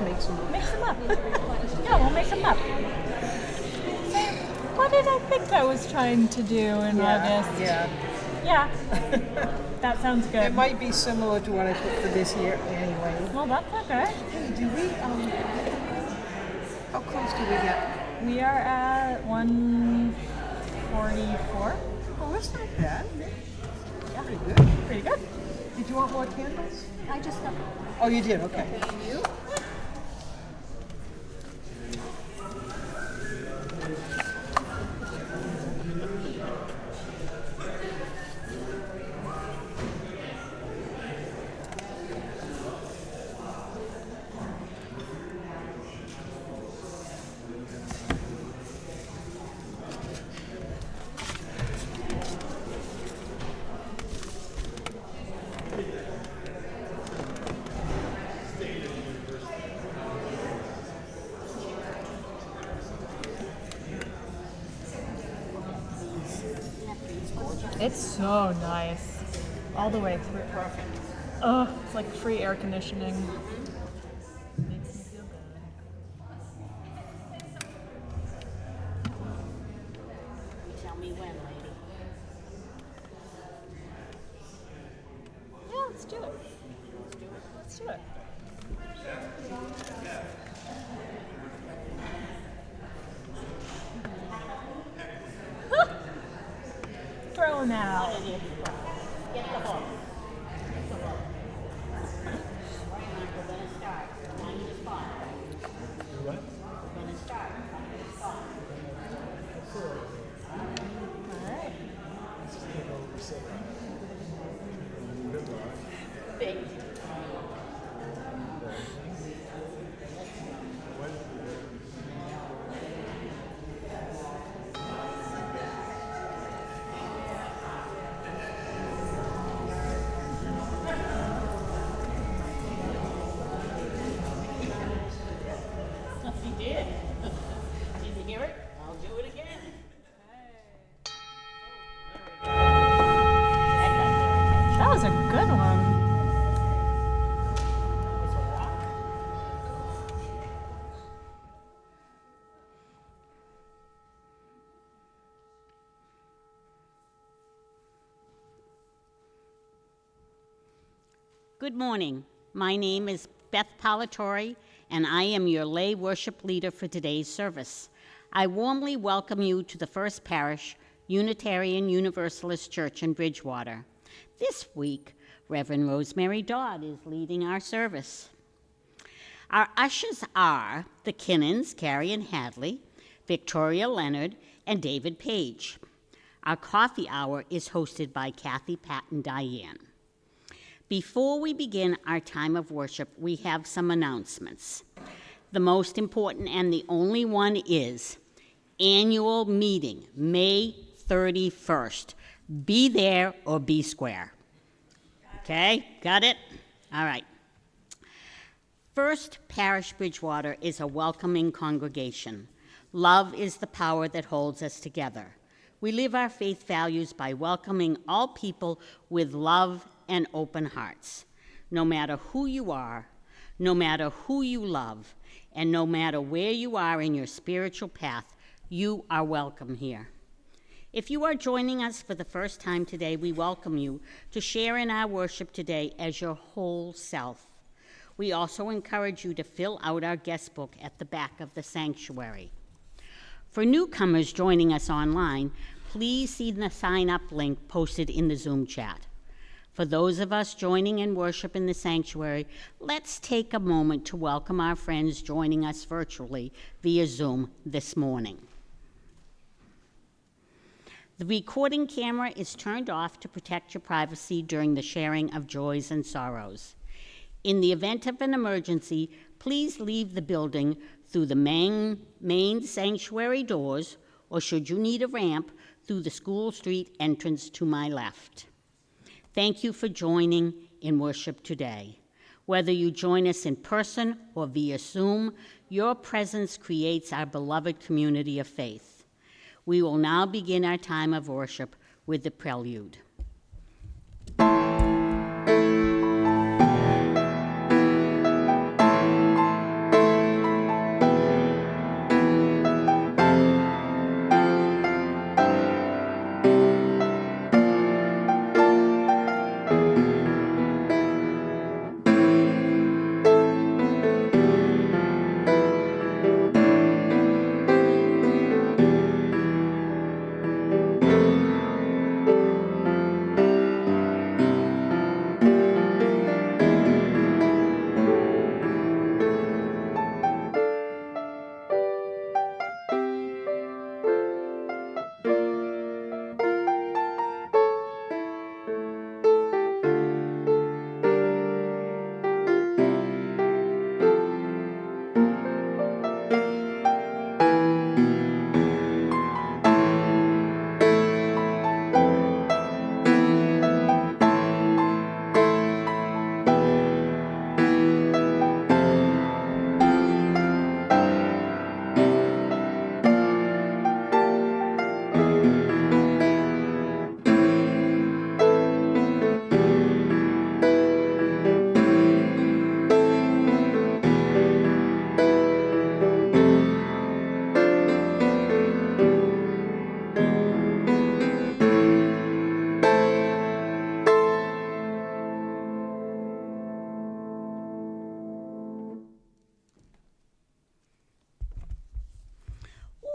just makes them up. Mix them up. Yeah, we'll make them up. What did I think I was trying to do in August? Yeah. Yeah. That sounds good. It might be similar to what I put for this year anyway. Well, that's okay. Hey, do we, how close do we get? We are at 144. Oh, that's not bad. Yeah. Pretty good. Pretty good. Did you want more candles? I just got. Oh, you did? Okay. You? It's so nice. All the way through. Perfect. Oh, it's like free air conditioning. Makes me feel good. Tell me when, lady. Yeah, let's do it. Let's do it. Throwing out. Get the hook. Get the hook. Right, we're gonna start. Find your spot. What? We're gonna start. Find your spot. Alright. Good luck. Big. You did. Did you hear it? I'll do it again. That was a good one. It's a rock. Good morning. My name is Beth Palatori, and I am your lay worship leader for today's service. I warmly welcome you to the First Parish Unitarian Universalist Church in Bridgewater. This week, Reverend Rosemary Dodd is leading our service. Our ushers are the Kinnons, Carrie and Hadley, Victoria Leonard, and David Page. Our coffee hour is hosted by Kathy, Pat, and Diane. Before we begin our time of worship, we have some announcements. The most important and the only one is annual meeting, May 31st. Be there or be square. Okay, got it? All right. First Parish Bridgewater is a welcoming congregation. Love is the power that holds us together. We live our faith values by welcoming all people with love and open hearts. No matter who you are, no matter who you love, and no matter where you are in your spiritual path, you are welcome here. If you are joining us for the first time today, we welcome you to share in our worship today as your whole self. We also encourage you to fill out our guest book at the back of the sanctuary. For newcomers joining us online, please see the sign-up link posted in the Zoom chat. For those of us joining in worship in the sanctuary, let's take a moment to welcome our friends joining us virtually via Zoom this morning. The recording camera is turned off to protect your privacy during the sharing of joys and sorrows. In the event of an emergency, please leave the building through the main sanctuary doors, or should you need a ramp, through the School Street entrance to my left. Thank you for joining in worship today. Whether you join us in person or via Zoom, your presence creates our beloved community of faith. We will now begin our time of worship with the prelude.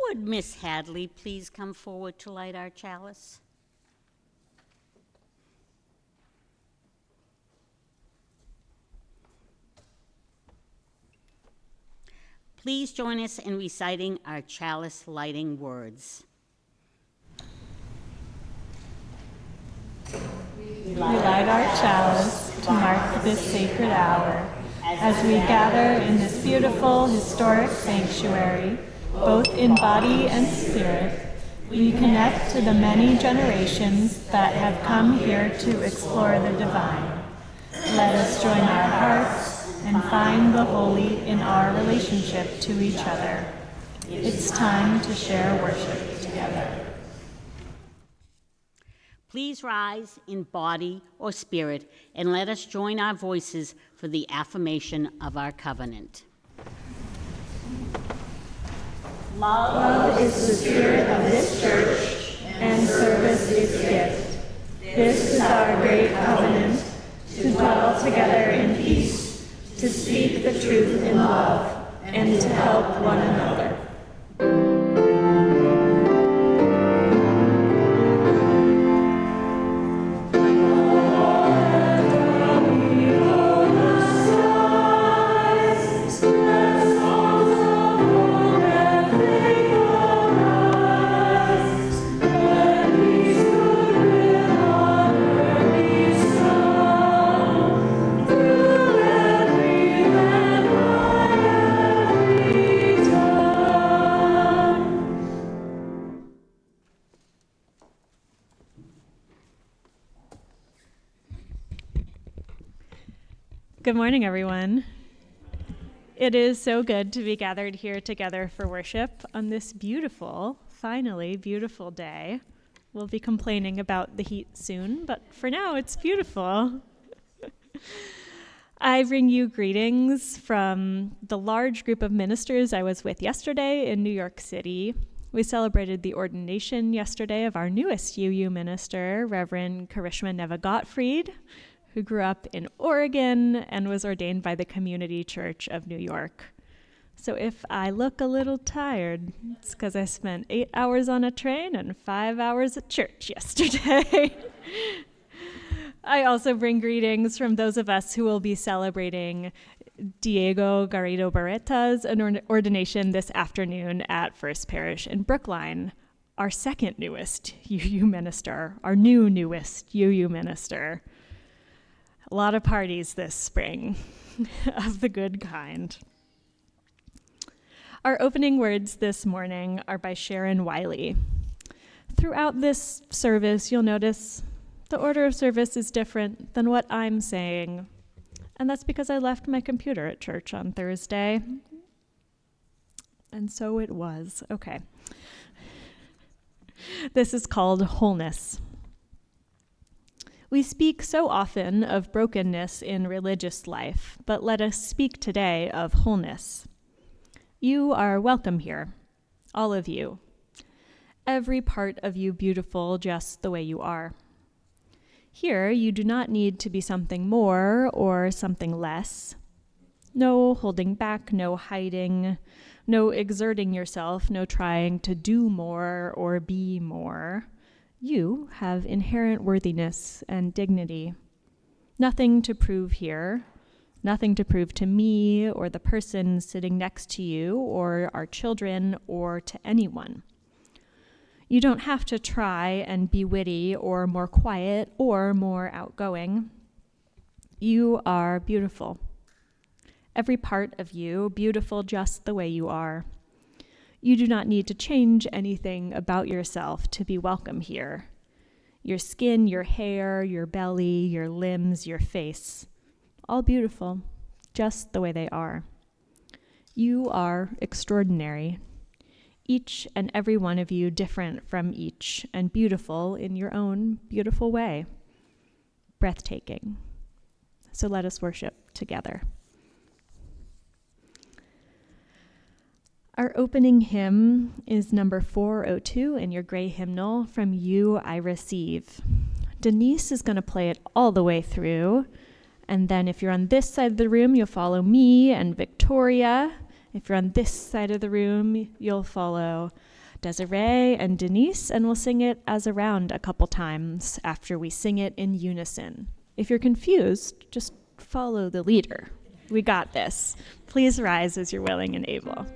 Would Miss Hadley please come forward to light our chalice? Please join us in reciting our chalice lighting words. We light our chalice to mark this sacred hour as we gather in this beautiful historic sanctuary, both in body and spirit. We connect to the many generations that have come here to explore the divine. Let us join our hearts and find the holy in our relationship to each other. It's time to share worship together. Please rise in body or spirit and let us join our voices for the affirmation of our covenant. Love is the spirit of this church, and service its gift. This is our great covenant, to dwell together in peace, to speak the truth in love, and to help one another. Good morning, everyone. It is so good to be gathered here together for worship on this beautiful, finally beautiful day. We'll be complaining about the heat soon, but for now it's beautiful. I bring you greetings from the large group of ministers I was with yesterday in New York City. We celebrated the ordination yesterday of our newest UU minister, Reverend Karishma Neva Gottfried, who grew up in Oregon and was ordained by the Community Church of New York. So if I look a little tired, it's because I spent 8 hours on a train and 5 hours at church yesterday. I also bring greetings from those of us who will be celebrating Diego Garrido Barreta's ordination this afternoon at First Parish in Brookline, our second newest UU minister, our newest UU minister. A lot of parties this spring of the good kind. Our opening words this morning are by Sharon Wiley. Throughout this service, you'll notice the order of service is different than what I'm saying. And that's because I left my computer at church on Thursday. And so it was. Okay. This is called Wholeness. We speak so often of brokenness in religious life, but let us speak today of wholeness. You are welcome here, all of you. Every part of you beautiful just the way you are. Here, you do not need to be something more or something less. No holding back, no hiding, no exerting yourself, no trying to do more or be more. You have inherent worthiness and dignity. Nothing to prove here, nothing to prove to me or the person sitting next to you or our children or to anyone. You don't have to try and be witty or more quiet or more outgoing. You are beautiful. Every part of you, beautiful just the way you are. You do not need to change anything about yourself to be welcome here. Your skin, your hair, your belly, your limbs, your face, all beautiful, just the way they are. You are extraordinary. Each and every one of you different from each and beautiful in your own beautiful way. Breathtaking. So let us worship together. Our opening hymn is number 402 in your gray hymnal, From You I Receive. Denise is going to play it all the way through, and then if you're on this side of the room, you'll follow me and Victoria. If you're on this side of the room, you'll follow Desiree and Denise, and we'll sing it as a round a couple times after we sing it in unison. If you're confused, just follow the leader. We got this. Please rise as you're willing and able.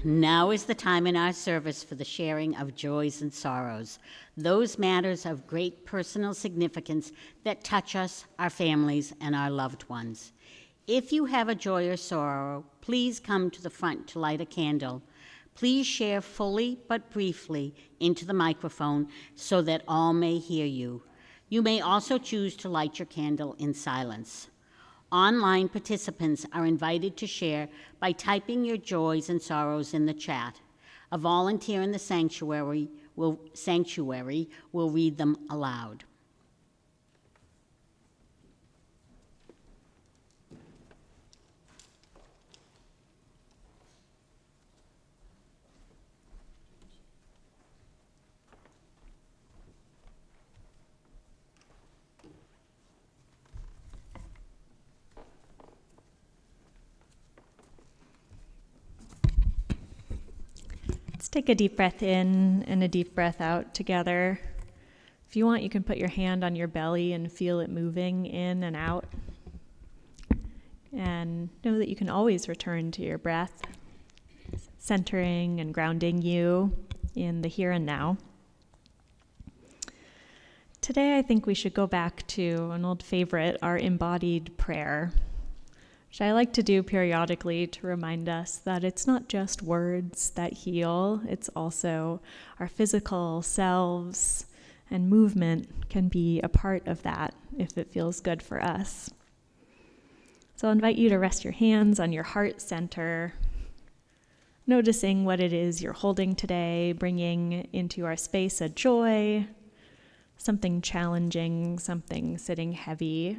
Now is the time in our service for the sharing of joys and sorrows, those matters of great personal significance that touch us, our families, and our loved ones. If you have a joy or sorrow, please come to the front to light a candle. Please share fully but briefly into the microphone so that all may hear you. You may also choose to light your candle in silence. Online participants are invited to share by typing your joys and sorrows in the chat. A volunteer in the sanctuary will read them aloud. Let's take a deep breath in and a deep breath out together. If you want, you can put your hand on your belly and feel it moving in and out. And know that you can always return to your breath, centering and grounding you in the here and now. Today, I think we should go back to an old favorite, our embodied prayer, which I like to do periodically to remind us that it's not just words that heal, it's also our physical selves, and movement can be a part of that if it feels good for us. So I'll invite you to rest your hands on your heart center, noticing what it is you're holding today, bringing into our space a joy, something challenging, something sitting heavy,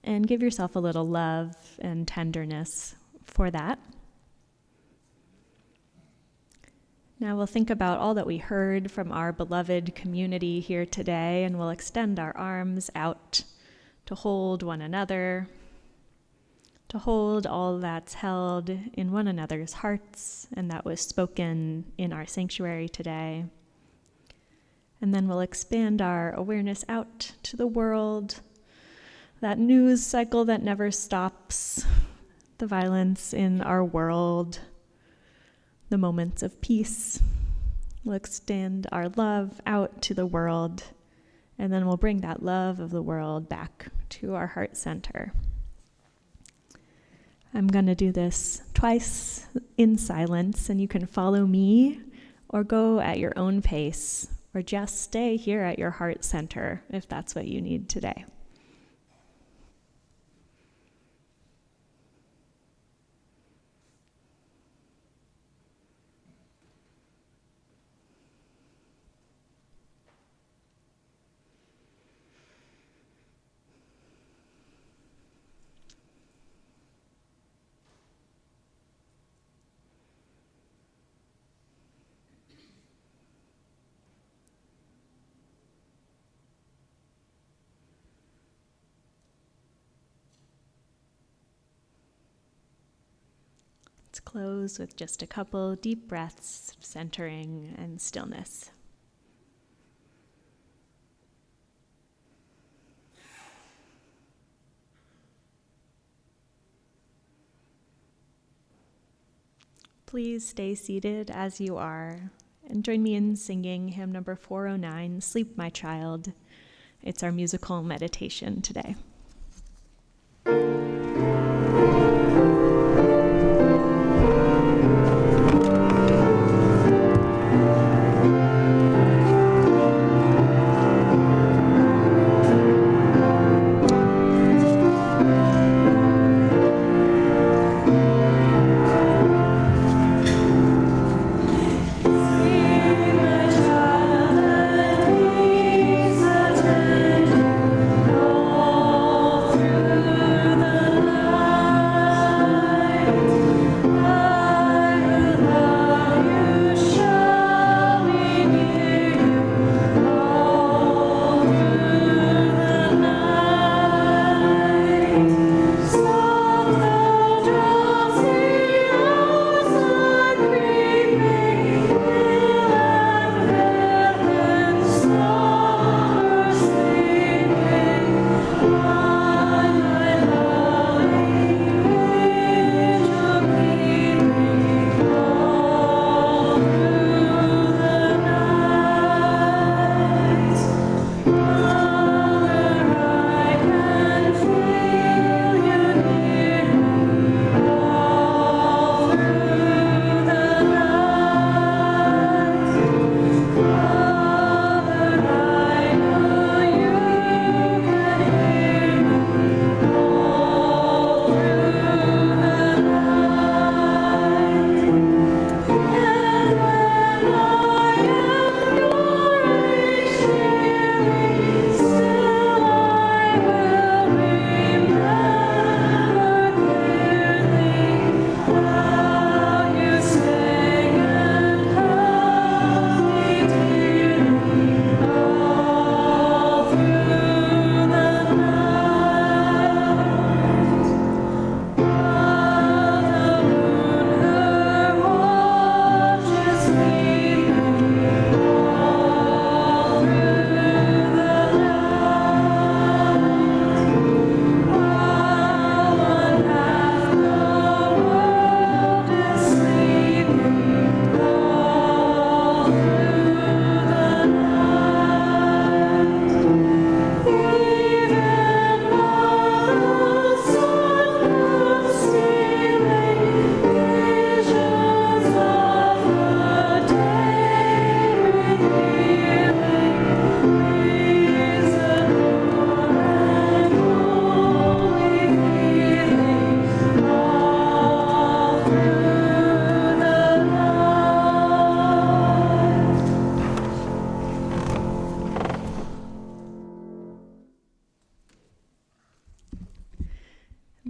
and give yourself a little love and tenderness for that. Now we'll think about all that we heard from our beloved community here today, and we'll extend our arms out to hold one another, to hold all that's held in one another's hearts and that was spoken in our sanctuary today. And then we'll expand our awareness out to the world, that news cycle that never stops, the violence in our world, the moments of peace. We'll extend our love out to the world, and then we'll bring that love of the world back to our heart center. I'm going to do this twice in silence, and you can follow me or go at your own pace, or just stay here at your heart center if that's what you need today. close with just a couple deep breaths of centering and stillness. Please stay seated as you are and join me in singing hymn number 409, Sleep, My Child. It's our musical meditation today.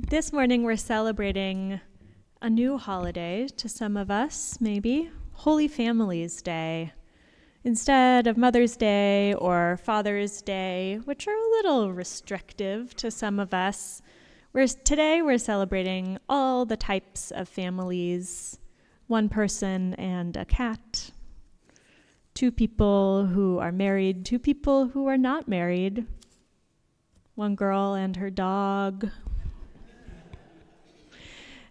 This morning we're celebrating a new holiday to some of us, maybe, Holy Families Day. Instead of Mother's Day or Father's Day, which are a little restrictive to some of us, today we're celebrating all the types of families, one person and a cat, two people who are married, two people who are not married, one girl and her dog,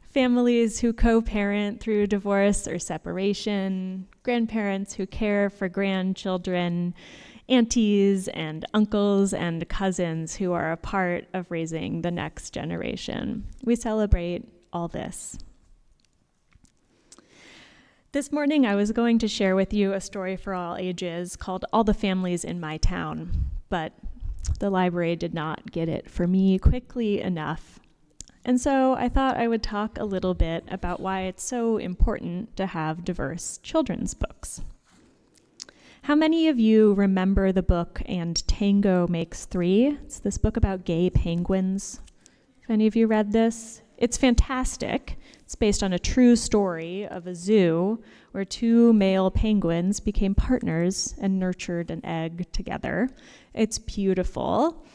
families who co-parent through divorce or separation, grandparents who care for grandchildren, aunties and uncles and cousins who are a part of raising the next generation. We celebrate all this. This morning I was going to share with you a story for all ages called All the Families in My Town, but the library did not get it for me quickly enough. And so I thought I would talk a little bit about why it's so important to have diverse children's books. How many of you remember the book And Tango Makes Three? It's this book about gay penguins. Have any of you read this? It's fantastic. It's based on a true story of a zoo where two male penguins became partners and nurtured an egg together. It's beautiful.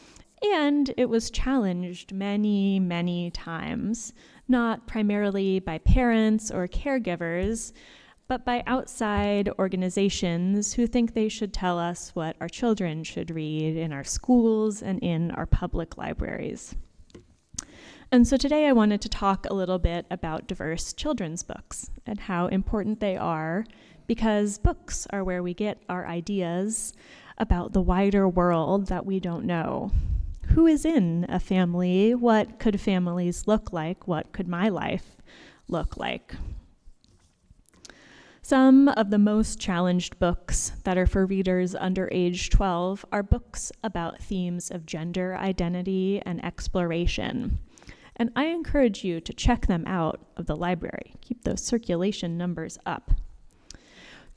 And it was challenged many, many times, not primarily by parents or caregivers, but by outside organizations who think they should tell us what our children should read in our schools and in our public libraries. And so today I wanted to talk a little bit about diverse children's books and how important they are, because books are where we get our ideas about the wider world that we don't know. Who is in a family? What could families look like? What could my life look like? Some of the most challenged books that are for readers under age 12 are books about themes of gender identity and exploration. And I encourage you to check them out of the library. Keep those circulation numbers up.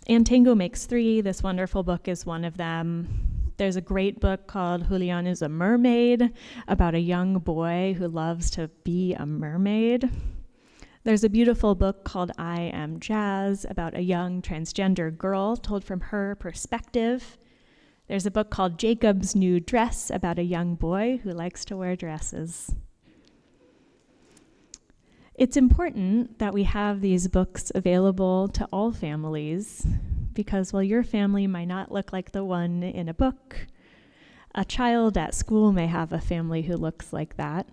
And Tango Makes Three, this wonderful book, is one of them. There's a great book called Julian is a Mermaid about a young boy who loves to be a mermaid. There's a beautiful book called I Am Jazz about a young transgender girl told from her perspective. There's a book called Jacob's New Dress about a young boy who likes to wear dresses. It's important that we have these books available to all families, because while your family might not look like the one in a book, a child at school may have a family who looks like that.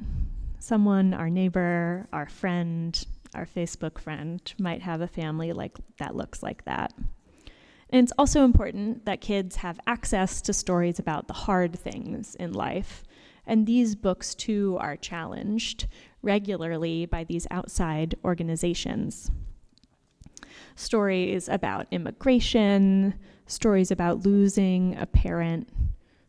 Someone, our neighbor, our friend, our Facebook friend, might have a family that looks like that. And it's also important that kids have access to stories about the hard things in life. And these books, too, are challenged regularly by these outside organizations. Stories about immigration, stories about losing a parent,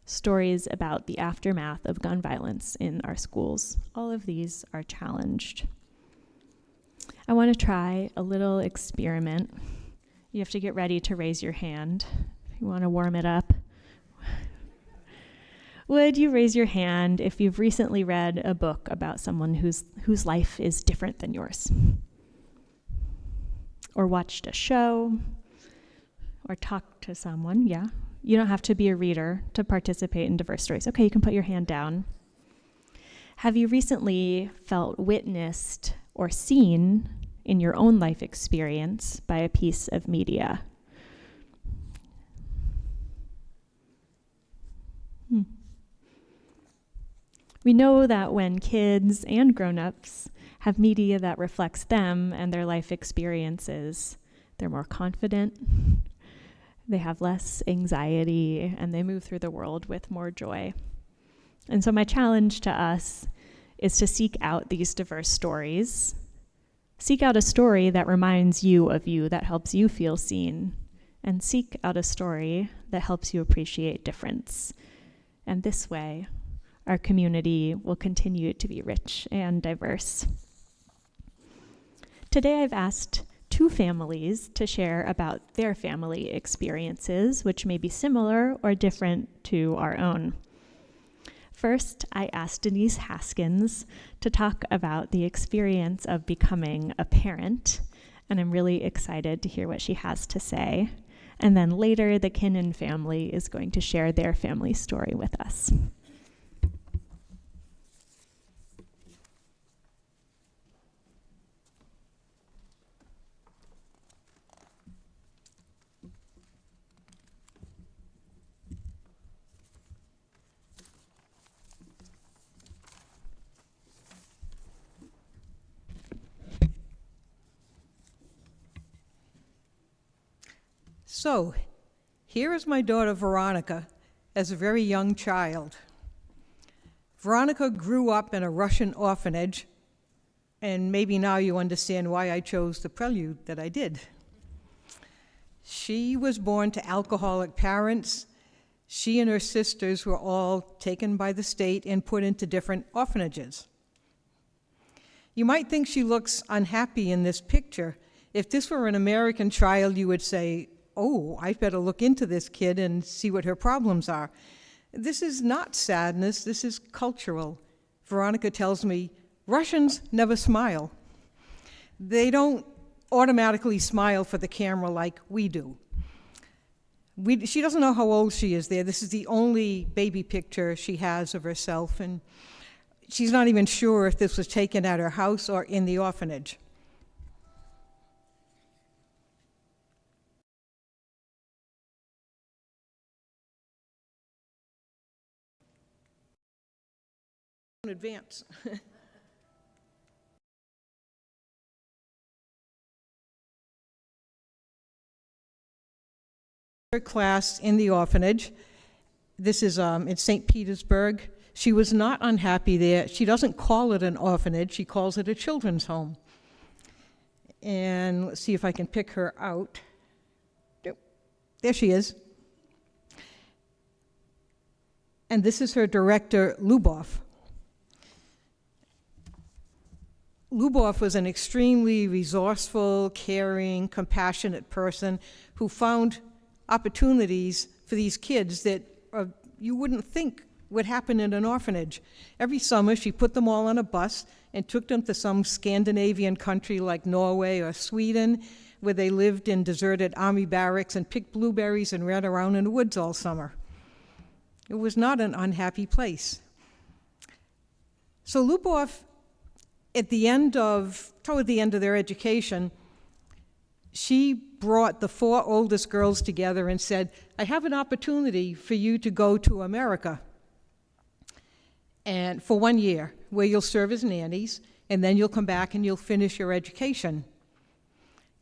stories about the aftermath of gun violence in our schools. All of these are challenged. I want to try a little experiment. You have to get ready to raise your hand if you want to warm it up. Would you raise your hand if you've recently read a book about someone whose life is different than yours? Or watched a show, or talked to someone, yeah. You don't have to be a reader to participate in diverse stories. Okay, you can put your hand down. Have you recently felt witnessed or seen in your own life experience by a piece of media? We know that when kids and grown-ups have media that reflects them and their life experiences, they're more confident, they have less anxiety, and they move through the world with more joy. And so my challenge to us is to seek out these diverse stories. Seek out a story that reminds you of you, that helps you feel seen, and seek out a story that helps you appreciate difference. And this way, our community will continue to be rich and diverse. Today I've asked two families to share about their family experiences, which may be similar or different to our own. First, I asked Denise Haskins to talk about the experience of becoming a parent, and I'm really excited to hear what she has to say. And then later, the Kinnan family is going to share their family story with us. So, here is my daughter Veronica as a very young child. Veronica grew up in a Russian orphanage, and maybe now you understand why I chose the prelude that I did. She was born to alcoholic parents. She and her sisters were all taken by the state and put into different orphanages. You might think she looks unhappy in this picture. If this were an American child, you would say, oh, I better look into this kid and see what her problems are. This is not sadness, this is cultural. Veronica tells me, Russians never smile. They don't automatically smile for the camera like we do. She doesn't know how old she is there. This is the only baby picture she has of herself, and She's not even sure if this was taken at her house or in the orphanage. In advance. Her class in the orphanage. This is in St. Petersburg. She was not unhappy there. She doesn't call it an orphanage. She calls it a children's home. And let's see if I can pick her out. Nope. There she is. And this is her director, Lubov. Lubov was an extremely resourceful, caring, compassionate person who found opportunities for these kids that you wouldn't think would happen in an orphanage. Every summer, she put them all on a bus and took them to some Scandinavian country like Norway or Sweden, where they lived in deserted army barracks and picked blueberries and ran around in the woods all summer. It was not an unhappy place. So Lubov, toward the end of their education, she brought the 4 oldest girls together and said, I have an opportunity for you to go to America and for 1 year, where you'll serve as nannies, and then you'll come back and you'll finish your education.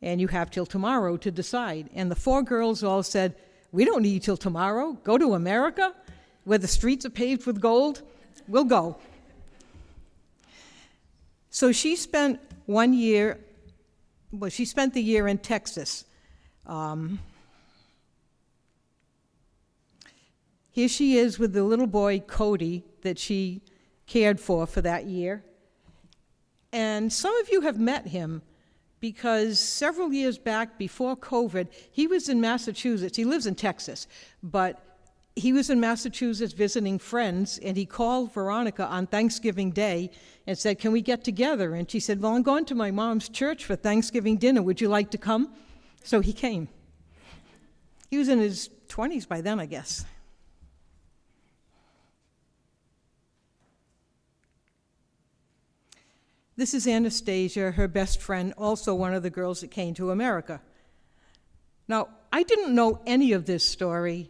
And you have till tomorrow to decide. And the 4 girls all said, we don't need till tomorrow. Go to America, where the streets are paved with gold. We'll go. So she spent 1 year. Well, she spent the year in Texas. Here she is with the little boy, Cody, that she cared for that year. And some of you have met him because several years back, before COVID, he was in Massachusetts. He lives in Texas, but he was in Massachusetts visiting friends, and he called Veronica on Thanksgiving Day and said, can we get together? And she said, well, I'm going to my mom's church for Thanksgiving dinner. Would you like to come? So he came. He was in his 20s by then, I guess. This is Anastasia, her best friend, also one of the girls that came to America. Now, I didn't know any of this story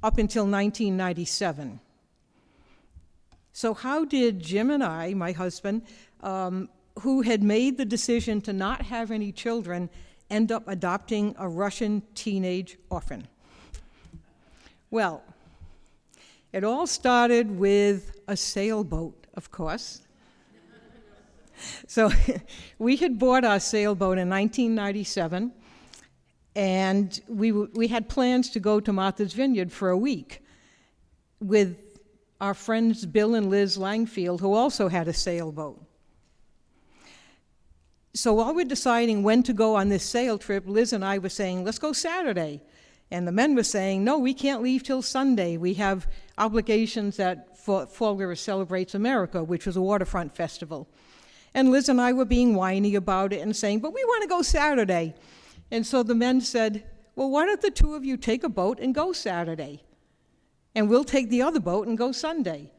up until 1997. So how did Jim and I, my husband, who had made the decision to not have any children, end up adopting a Russian teenage orphan? Well, it all started with a sailboat, of course. So we had bought our sailboat in 1997, and we had plans to go to Martha's Vineyard for a week with our friends Bill and Liz Langfield, who also had a sailboat. So while we're deciding when to go on this sail trip, Liz and I were saying, let's go Saturday. And the men were saying, no, we can't leave till Sunday. We have obligations at Fall River Celebrates America, which was a waterfront festival. And Liz and I were being whiny about it and saying, but we want to go Saturday. And so the men said, well, why don't the 2 of you take a boat and go Saturday? And we'll take the other boat and go Sunday.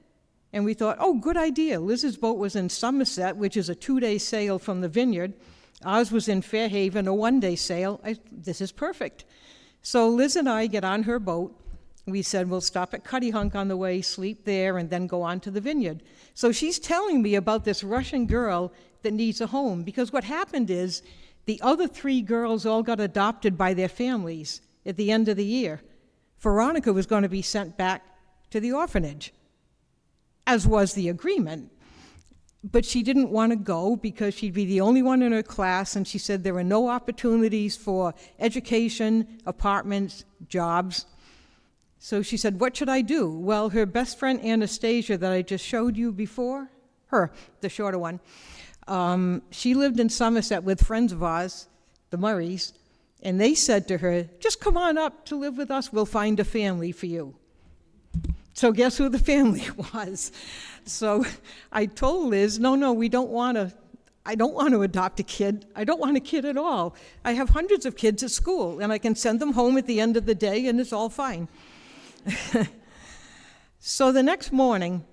And we thought, oh, good idea. Liz's boat was in Somerset, which is a 2-day sail from the vineyard. Ours was in Fairhaven, a 1-day sail. This is perfect. So Liz and I get on her boat. We said, we'll stop at Cuttyhunk on the way, sleep there, and then go on to the vineyard. So she's telling me about this Russian girl that needs a home, because what happened is the other 3 girls all got adopted by their families at the end of the year. Veronica was going to be sent back to the orphanage, as was the agreement. But she didn't want to go because she'd be the only one in her class, and she said there were no opportunities for education, apartments, jobs. So she said, what should I do? Well, her best friend Anastasia that I just showed you before, the shorter one, she lived in Somerset with friends of ours, the Murrays, and they said to her, just come on up to live with us, we'll find a family for you. So guess who the family was? So I told Liz, no, we don't want to. I don't want to adopt a kid. I don't want a kid at all. I have hundreds of kids at school, and I can send them home at the end of the day, and it's all fine. So the next morning,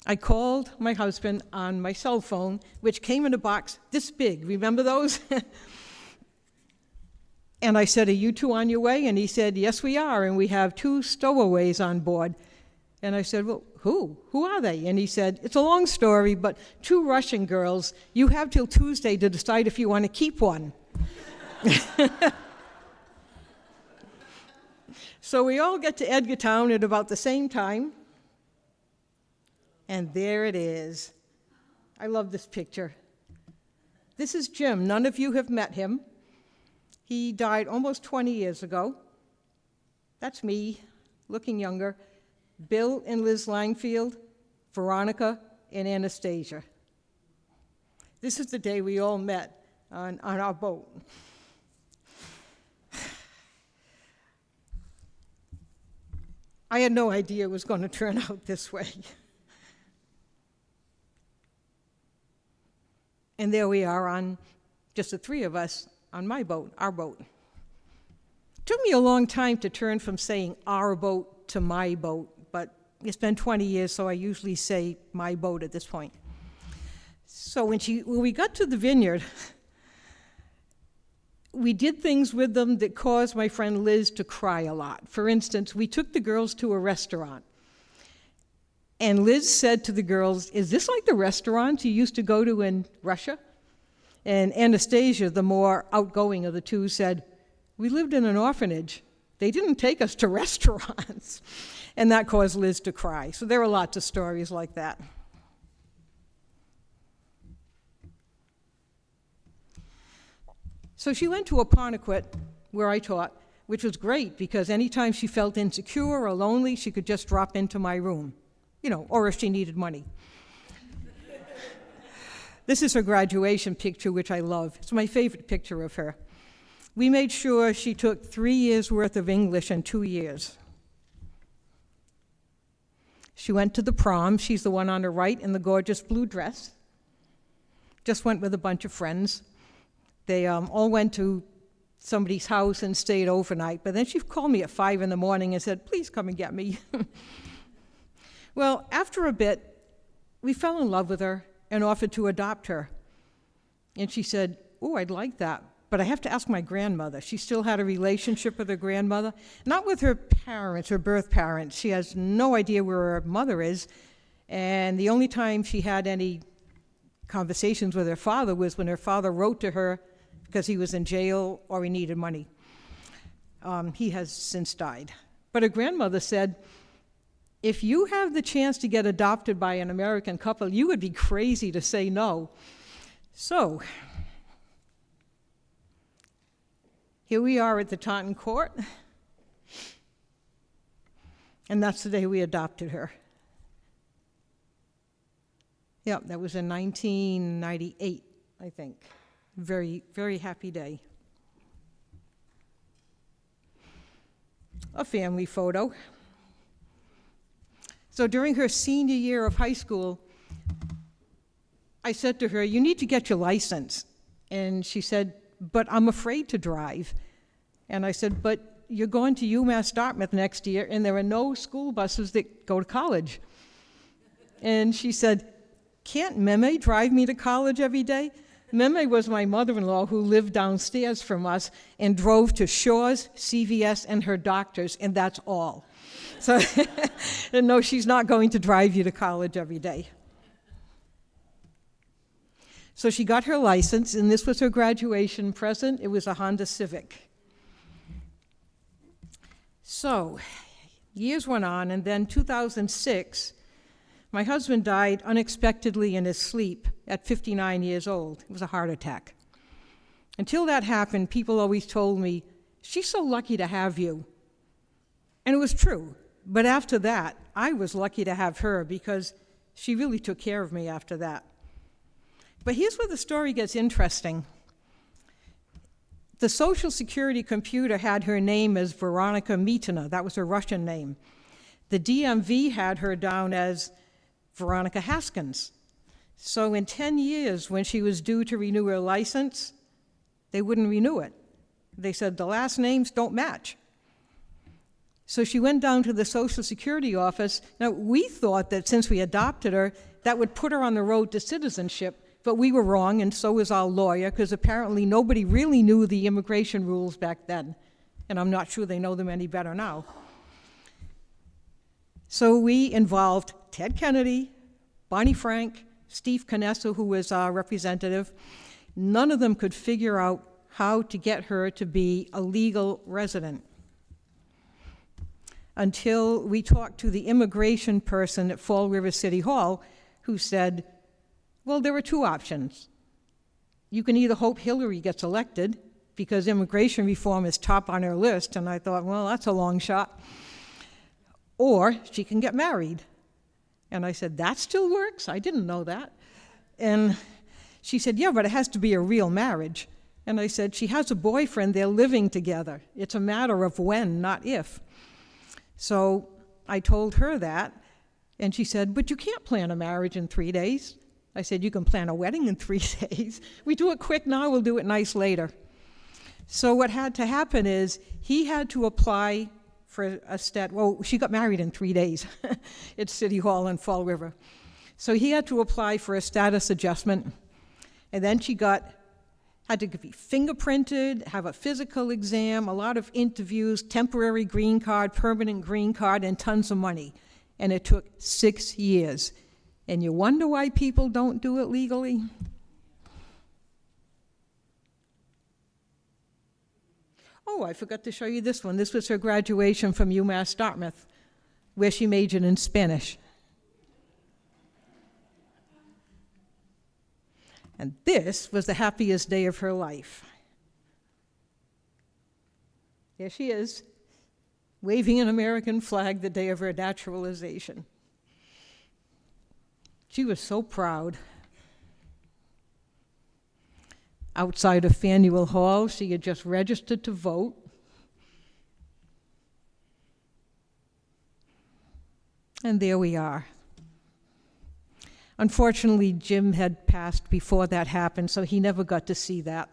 I called my husband on my cell phone, which came in a box this big. Remember those? And I said, "Are you two on your way?" And he said, "Yes, we are, and we have 2 stowaways on board." And I said, "Well, who? Who are they?" And he said, "It's a long story, but 2 Russian girls. You have till Tuesday to decide if you want to keep one." So we all get to Edgartown at about the same time. And there it is. I love this picture. This is Jim. None of you have met him. He died almost 20 years ago. That's me, looking younger. Bill and Liz Langfield, Veronica and Anastasia. This is the day we all met on our boat. I had no idea it was going to turn out this way. And there we are on just the 3 of us on my boat, our boat. It took me a long time to turn from saying our boat to my boat, but it's been 20 years, so I usually say my boat at this point. So when we got to the vineyard, we did things with them that caused my friend Liz to cry a lot. For instance, we took the girls to a restaurant. And Liz said to the girls, "Is this like the restaurants you used to go to in Russia?" And Anastasia, the more outgoing of the 2, said, "We lived in an orphanage. They didn't take us to restaurants." And that caused Liz to cry. So there are lots of stories like that. So she went to Apponequet, where I taught, which was great because anytime she felt insecure or lonely, she could just drop into my room. Or if she needed money. This is her graduation picture, which I love. It's my favorite picture of her. We made sure she took 3 years' worth of English in 2 years. She went to the prom. She's the one on the right in the gorgeous blue dress. Just went with a bunch of friends. They all went to somebody's house and stayed overnight. But then she called me at 5 in the morning and said, "Please come and get me." Well, after a bit, we fell in love with her and offered to adopt her. And she said, "Oh, I'd like that, but I have to ask my grandmother." She still had a relationship with her grandmother, not with her parents, her birth parents. She has no idea where her mother is, and the only time she had any conversations with her father was when her father wrote to her because he was in jail or he needed money. He has since died. But her grandmother said, "If you have the chance to get adopted by an American couple, you would be crazy to say no." So, here we are at the Taunton Court, and that's the day we adopted her. Yeah, that was in 1998, I think. Very, very happy day. A family photo. So during her senior year of high school, I said to her, "You need to get your license." And she said, "But I'm afraid to drive." And I said, "But you're going to UMass Dartmouth next year, and there are no school buses that go to college." And she said, "Can't Meme drive me to college every day?" Meme was my mother-in-law who lived downstairs from us and drove to Shaw's, CVS, and her doctor's, and that's all. So, and no, she's not going to drive you to college every day. So she got her license, and this was her graduation present. It was a Honda Civic. So, years went on, and then 2006, my husband died unexpectedly in his sleep at 59 years old. It was a heart attack. Until that happened, people always told me, "She's so lucky to have you." And it was true. But after that, I was lucky to have her because she really took care of me after that. But here's where the story gets interesting. The Social Security computer had her name as Veronica Mitina. That was her Russian name. The DMV had her down as Veronica Haskins. So in 10 years, when she was due to renew her license, they wouldn't renew it. They said the last names don't match. So she went down to the Social Security office. Now, we thought that since we adopted her, that would put her on the road to citizenship, but we were wrong, and so was our lawyer, because apparently nobody really knew the immigration rules back then, and I'm not sure they know them any better now. So we involved Ted Kennedy, Bonnie Frank, Steve Canessa, who was our representative. None of them could figure out how to get her to be a legal resident until we talked to the immigration person at Fall River City Hall, who said, well, there are two options. You can either hope Hillary gets elected, because immigration reform is top on her list, and I thought, well, that's a long shot, or she can get married. And I said, that still works? I didn't know that. And she said, yeah, but it has to be a real marriage. And I said, she has a boyfriend, they're living together. It's a matter of when, not if. So I told her that, and she said, but you can't plan a marriage in 3 days. I said, you can plan a wedding in 3 days. We do it quick now, we'll do it nice later. So what had to happen is he had to apply for a well, she got married in 3 days at City Hall in Fall River. So he had to apply for a status adjustment, and then she had to be fingerprinted, have a physical exam, a lot of interviews, temporary green card, permanent green card, and tons of money. And it took 6 years. And you wonder why people don't do it legally? Oh, I forgot to show you this one. This was her graduation from UMass Dartmouth, where she majored in Spanish. And this was the happiest day of her life. There she is, waving an American flag the day of her naturalization. She was so proud. Outside of Faneuil Hall, she had just registered to vote. And there we are. Unfortunately, Jim had passed before that happened, so he never got to see that.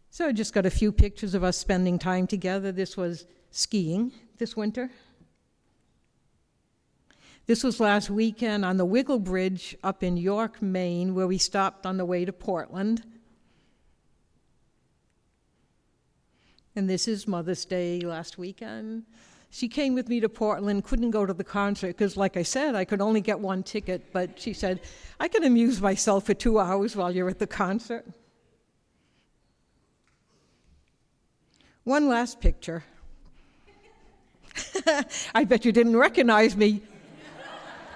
So I just got a few pictures of us spending time together. This was skiing this winter. This was last weekend on the Wiggle Bridge up in York, Maine, where we stopped on the way to Portland. And this is Mother's Day last weekend. She came with me to Portland, couldn't go to the concert because, like I said, I could only get one ticket, but she said, I can amuse myself for 2 hours while you're at the concert. One last picture. I bet you didn't recognize me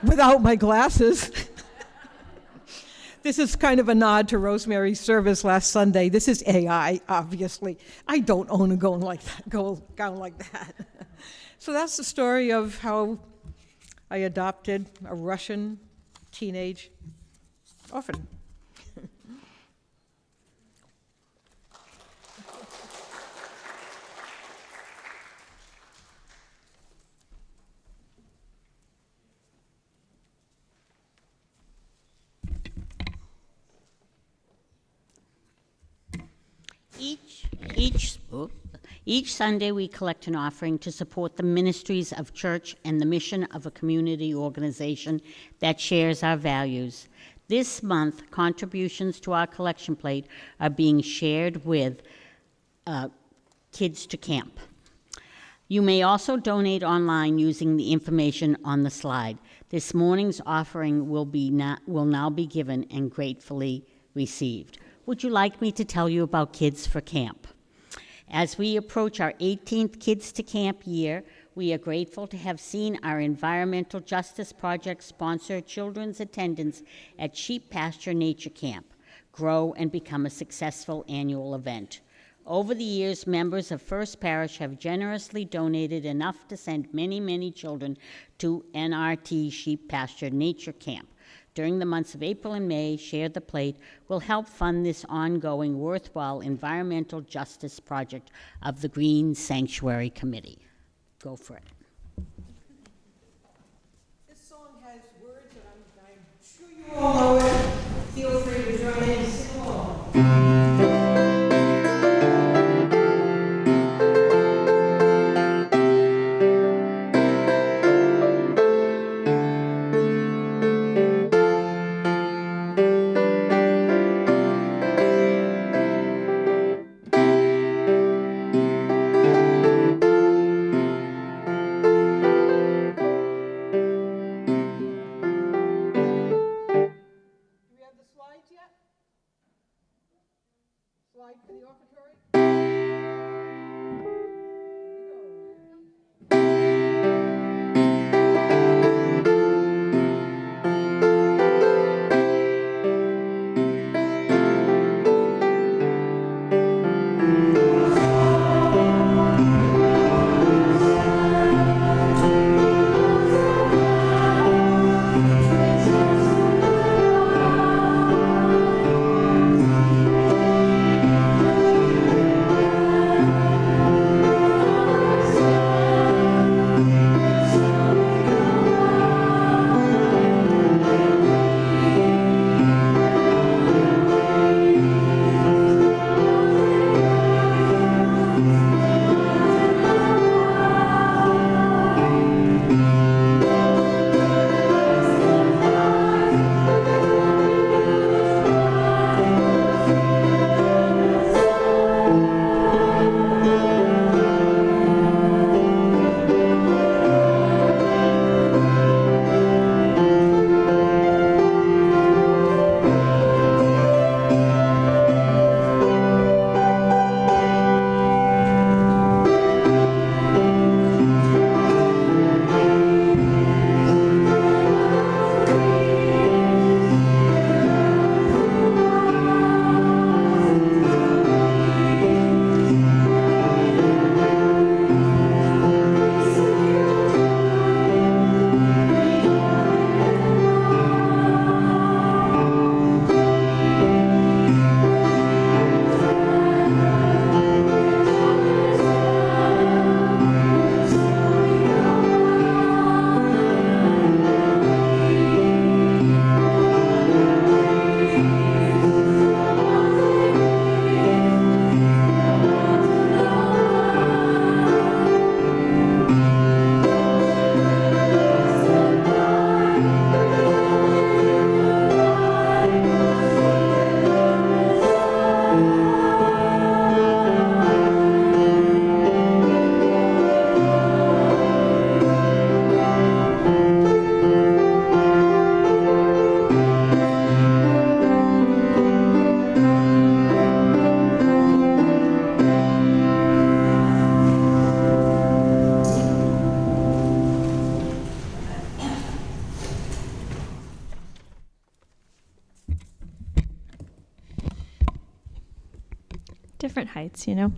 without my glasses. This is kind of a nod to Rosemary's service last Sunday. This is AI, obviously. I don't own a gown like that. So that's the story of how I adopted a Russian teenage orphan. Each Sunday, we collect an offering to support the ministries of church and the mission of a community organization that shares our values. This month, contributions to our collection plate are being shared with Kids to Camp. You may also donate online using the information on the slide. This morning's offering will now be given and gratefully received. Would you like me to tell you about Kids for Camp? As we approach our 18th Kids to Camp year, we are grateful to have seen our Environmental Justice Project sponsor children's attendance at Sheep Pasture Nature Camp grow and become a successful annual event. Over the years, members of First Parish have generously donated enough to send many, many children to NRT Sheep Pasture Nature Camp. During the months of April and May, Share the Plate will help fund this ongoing worthwhile environmental justice project of the Green Sanctuary Committee. Go for it. This song has words that I'm sure you all know it. Feel free to join in and sing along. Slide for the offertory. Different heights, you know.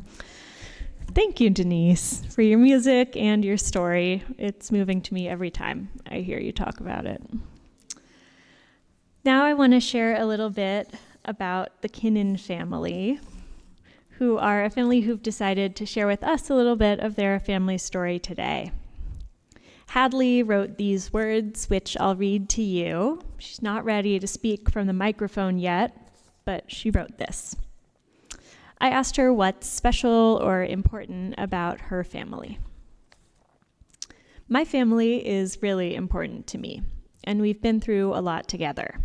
Thank you, Denise, for your music and your story. It's moving to me every time I hear you talk about it. Now I want to share a little bit about the Kinnan family, who are a family who've decided to share with us a little bit of their family story today. Hadley wrote these words, which I'll read to you. She's not ready to speak from the microphone yet, but she wrote this. I asked her what's special or important about her family. My family is really important to me, and we've been through a lot together.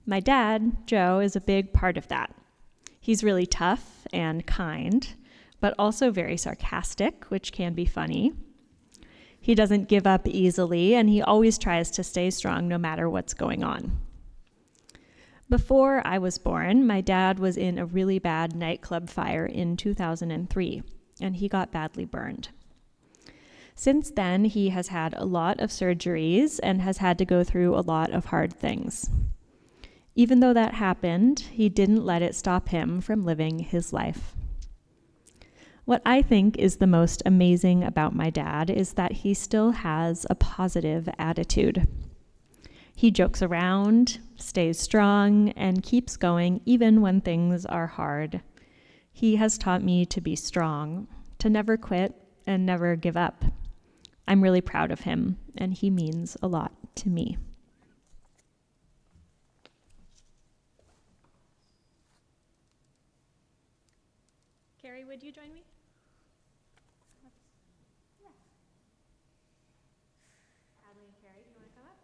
My dad, Joe, is a big part of that. He's really tough and kind, but also very sarcastic, which can be funny. He doesn't give up easily, and he always tries to stay strong no matter what's going on. Before I was born, my dad was in a really bad nightclub fire in 2003, and he got badly burned. Since then, he has had a lot of surgeries and has had to go through a lot of hard things. Even though that happened, he didn't let it stop him from living his life. What I think is the most amazing about my dad is that he still has a positive attitude. He jokes around, stays strong, and keeps going even when things are hard. He has taught me to be strong, to never quit, and never give up. I'm really proud of him, and he means a lot to me. Carrie, would you join me? Hadley and Carrie, do you want to come up?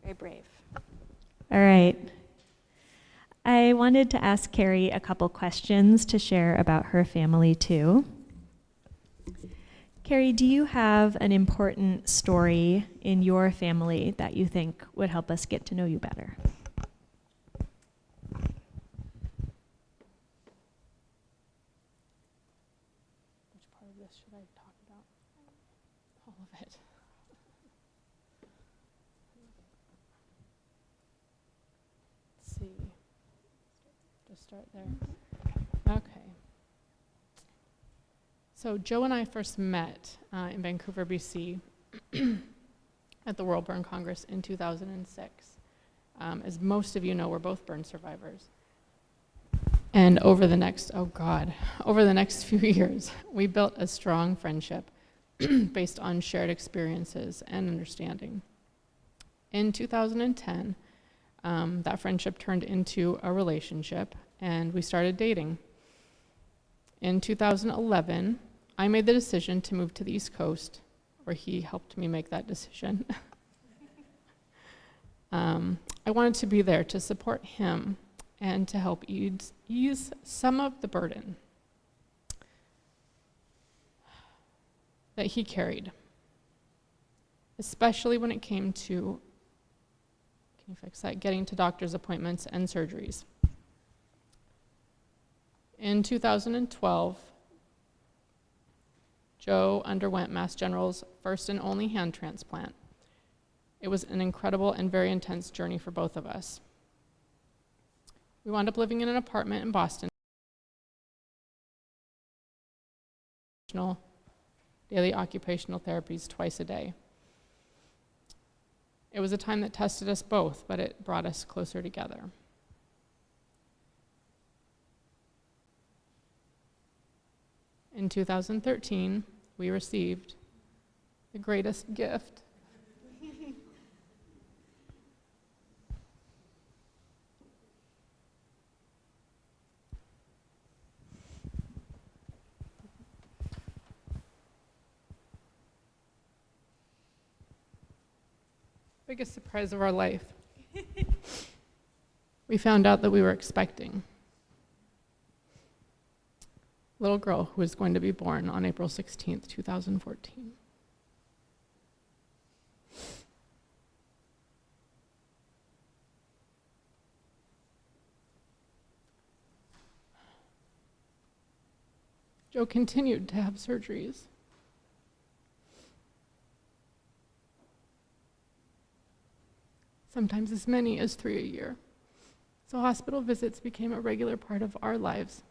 Very brave. All right. I wanted to ask Carrie a couple questions to share about her family too. Carrie, do you have an important story in your family that you think would help us get to know you better? start there. Okay. So Joe and I first met in Vancouver, BC at the World Burn Congress in 2006. As most of you know, we're both burn survivors. And over the next few years, we built a strong friendship based on shared experiences and understanding. In 2010, that friendship turned into a relationship, and we started dating. In 2011, I made the decision to move to the East Coast, or he helped me make that decision. I wanted to be there to support him and to help ease some of the burden that he carried, especially when it came to, can you fix that, getting to doctor's appointments and surgeries. In 2012, Joe underwent Mass General's first and only hand transplant. It was an incredible and very intense journey for both of us. We wound up living in an apartment in Boston. Daily occupational therapies twice a day. It was a time that tested us both, but it brought us closer together. In 2013, we received the greatest gift. Biggest surprise of our life. We found out that we were expecting a little girl who was going to be born on April 16th, 2014. Joe continued to have surgeries. Sometimes as many as 3 a year. So hospital visits became a regular part of our lives.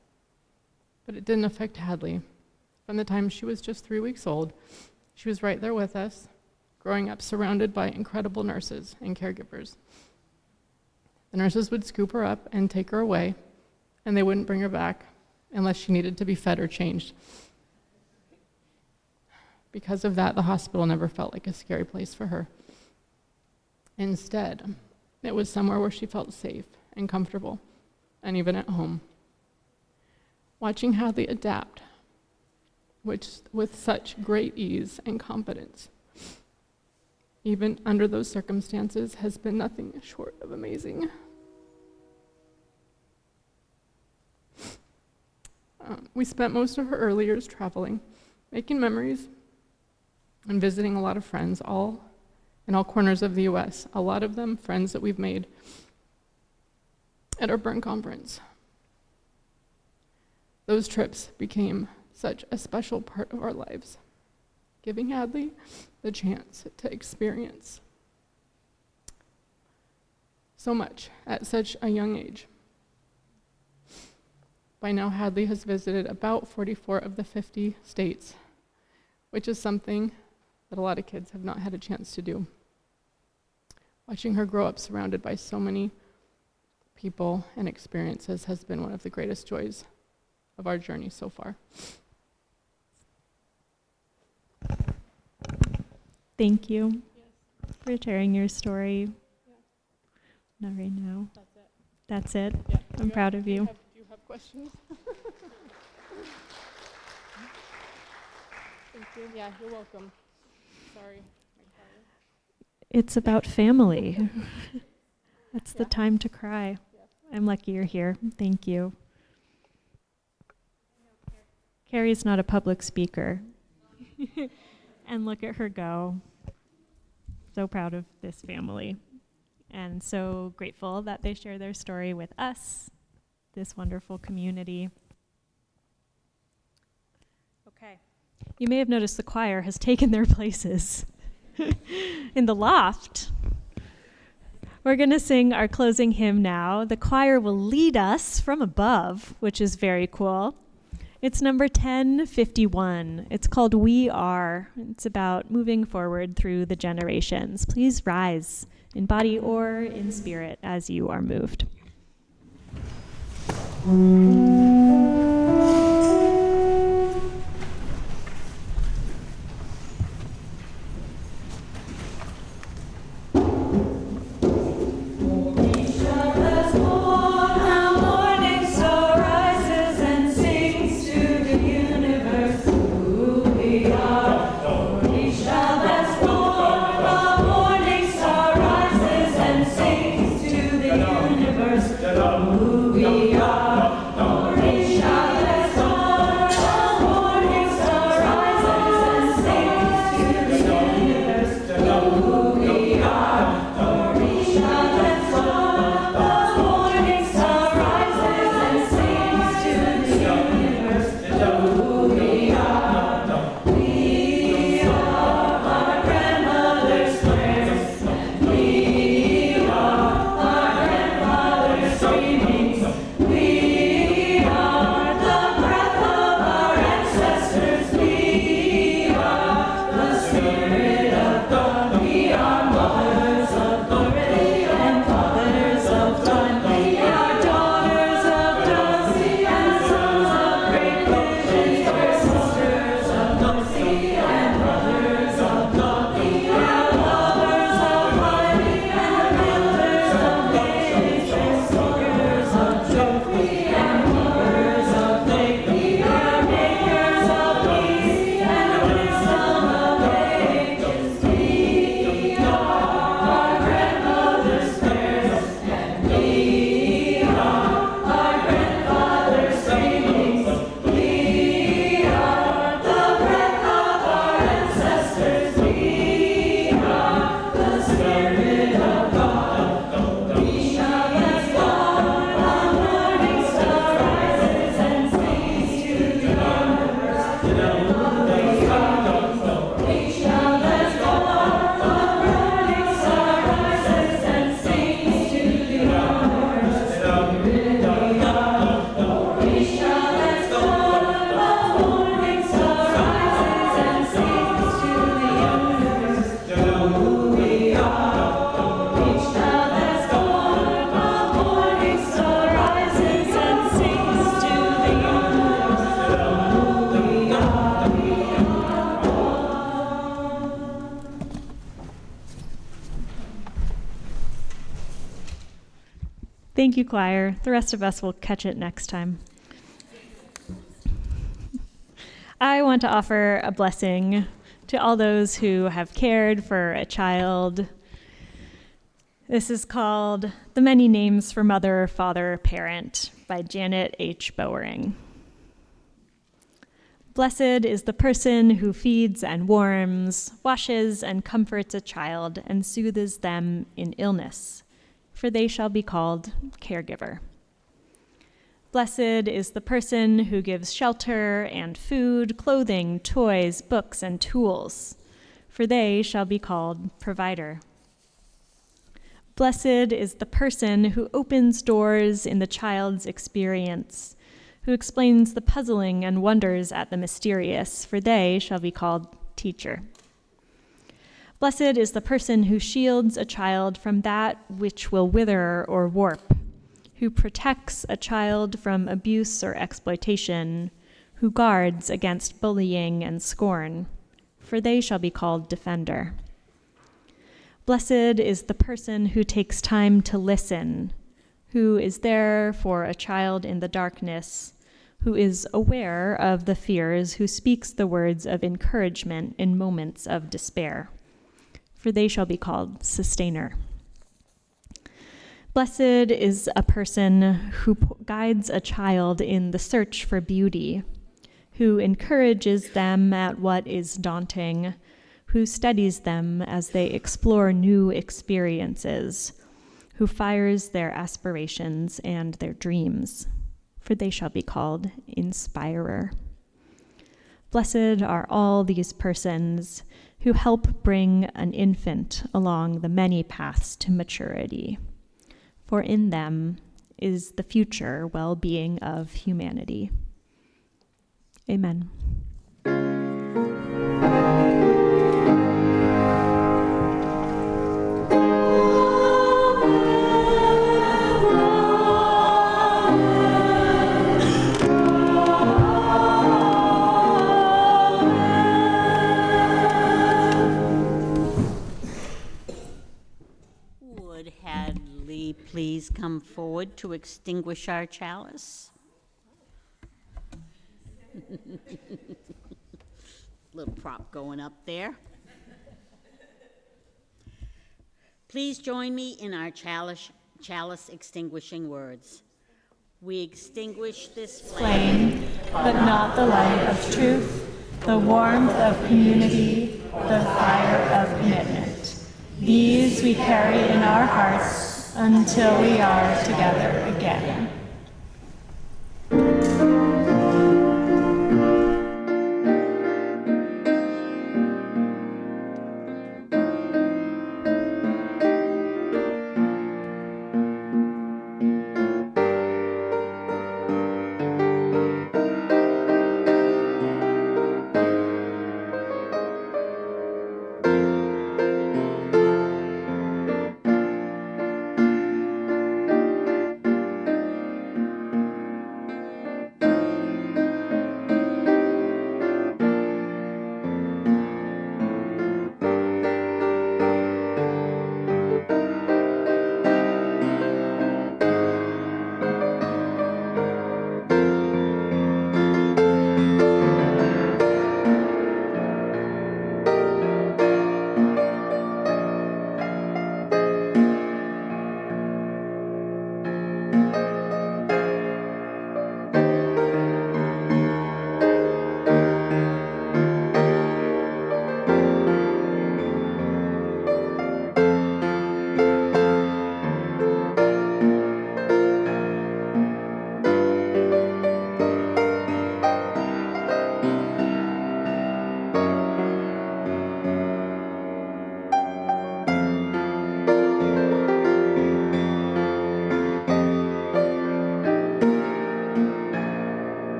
But it didn't affect Hadley. From the time she was just 3 weeks old, she was right there with us, growing up surrounded by incredible nurses and caregivers. The nurses would scoop her up and take her away, and they wouldn't bring her back unless she needed to be fed or changed. Because of that, the hospital never felt like a scary place for her. Instead, it was somewhere where she felt safe and comfortable, and even at home. Watching Hadley adapt, with such great ease and confidence, even under those circumstances, has been nothing short of amazing. We spent most of her early years traveling, making memories, and visiting a lot of friends, all in all corners of the US, a lot of them friends that we've made at our burn conference. Those trips became such a special part of our lives, giving Hadley the chance to experience so much at such a young age. By now, Hadley has visited about 44 of the 50 states, which is something that a lot of kids have not had a chance to do. Watching her grow up surrounded by so many people and experiences has been one of the greatest joys of our journey so far. Thank you for sharing your story. Not right now. That's it. Yeah. I'm proud of you. Do you have questions? Thank you. Yeah, you're welcome. Sorry. It's about family. That's the time to cry. I'm lucky you're here. Thank you. Carrie's not a public speaker. And look at her go. So proud of this family. And so grateful that they share their story with us, this wonderful community. Okay. You may have noticed the choir has taken their places in the loft. We're going to sing our closing hymn now. The choir will lead us from above, which is very cool. It's number 1051. It's called We Are. It's about moving forward through the generations. Please rise in body or in spirit as you are moved. Thank you, choir. The rest of us will catch it next time. I want to offer a blessing to all those who have cared for a child. This is called The Many Names for Mother, Father, Parent by Janet H. Bowering. Blessed is the person who feeds and warms, washes and comforts a child, and soothes them in illness, for they shall be called caregiver. Blessed is the person who gives shelter and food, clothing, toys, books, and tools, for they shall be called provider. Blessed is the person who opens doors in the child's experience, who explains the puzzling and wonders at the mysterious, for they shall be called teacher. Blessed is the person who shields a child from that which will wither or warp, who protects a child from abuse or exploitation, who guards against bullying and scorn, for they shall be called defender. Blessed is the person who takes time to listen, who is there for a child in the darkness, who is aware of the fears, who speaks the words of encouragement in moments of despair, for they shall be called sustainer. Blessed is a person who guides a child in the search for beauty, who encourages them at what is daunting, who studies them as they explore new experiences, who fires their aspirations and their dreams, for they shall be called inspirer. Blessed are all these persons who help bring an infant along the many paths to maturity. For in them is the future well-being of humanity. Amen. Would Hadley please come forward to extinguish our chalice? Little prop going up there. Please join me in our chalice extinguishing words. We extinguish this flame, But not the light of truth, the warmth of community, the fire of commitment. These we carry in our hearts until we are together again.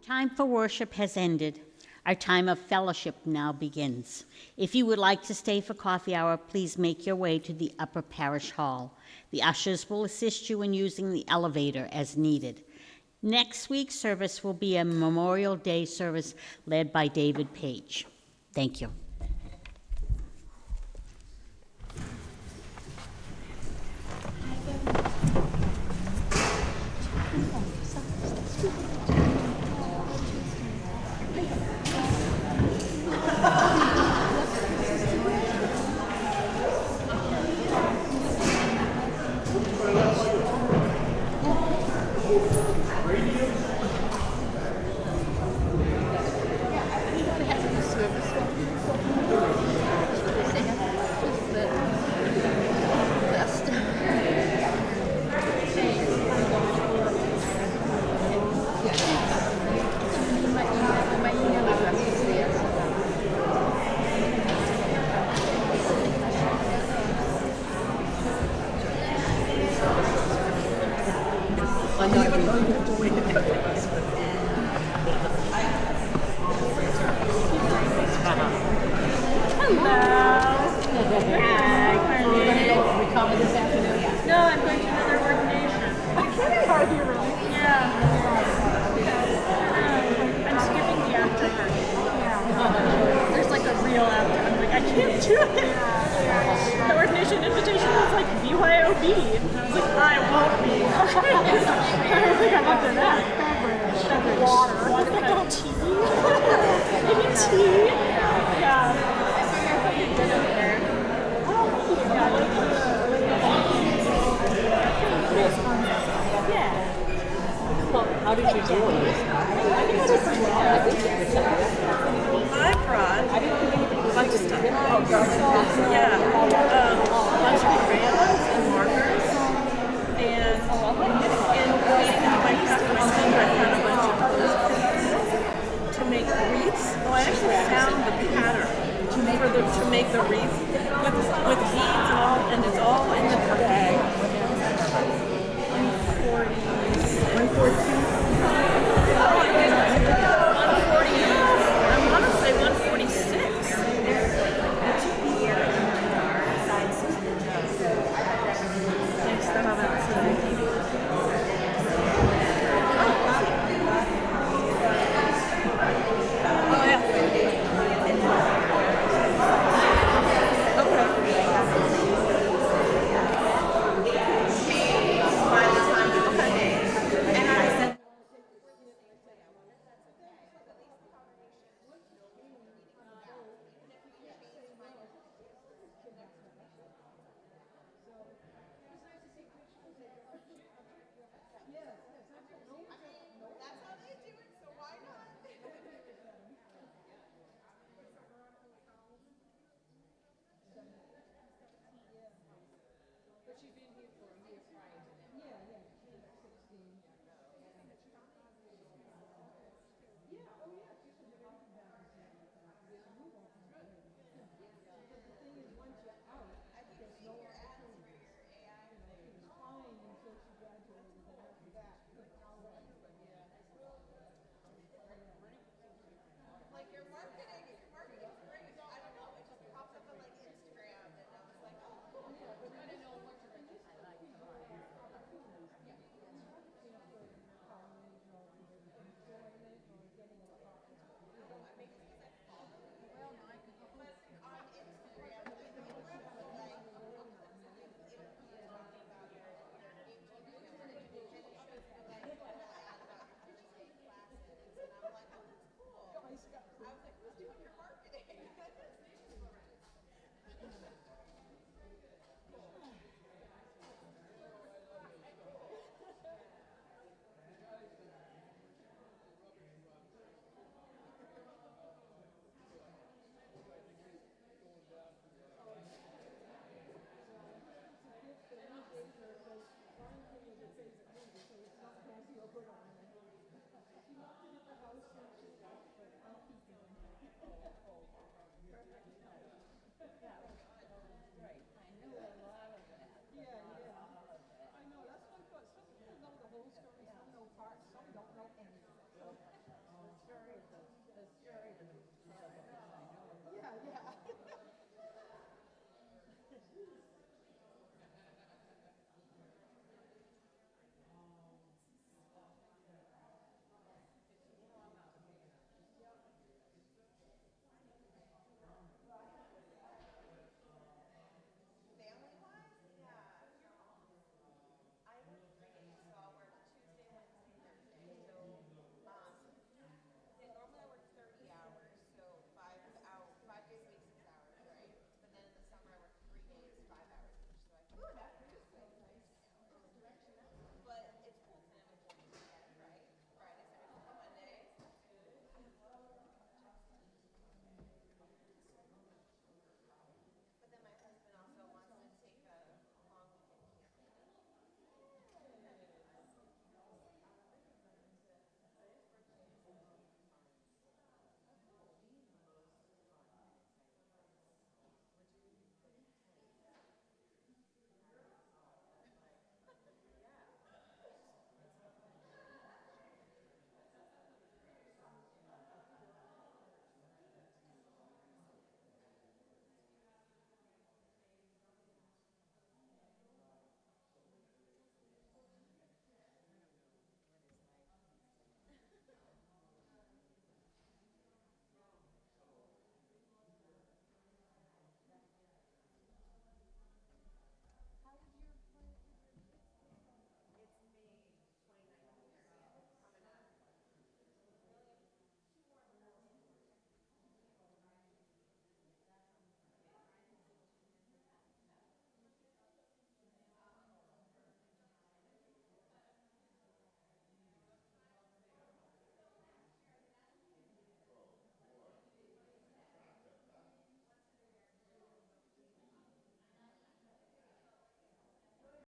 Time for worship has ended. Our time of fellowship now begins. If you would like to stay for coffee hour, please make your way to the upper parish hall. The ushers will assist you in using the elevator as needed. Next week's service will be a Memorial Day service led by David Page. Thank you. No, I'm going to another ordination. Are you really? Yeah. I'm skipping the after party. Yeah. There's like a real after. I'm like, I can't do it. The ordination invitation was like BYOB. I was like, I won't be. I don't think I'm up to that. Beverage. Water. Tea. Maybe tea. Yeah. How did you do it? I brought a bunch of stuff. Yeah. A bunch of crayons and markers. And in waiting for my son, I found a bunch of clothespins to make wreaths. Oh, I actually found the pattern to make the wreath with beads and all, and it's all in the bag. 140. I want to say 146. Next to have that oh yeah. But you've been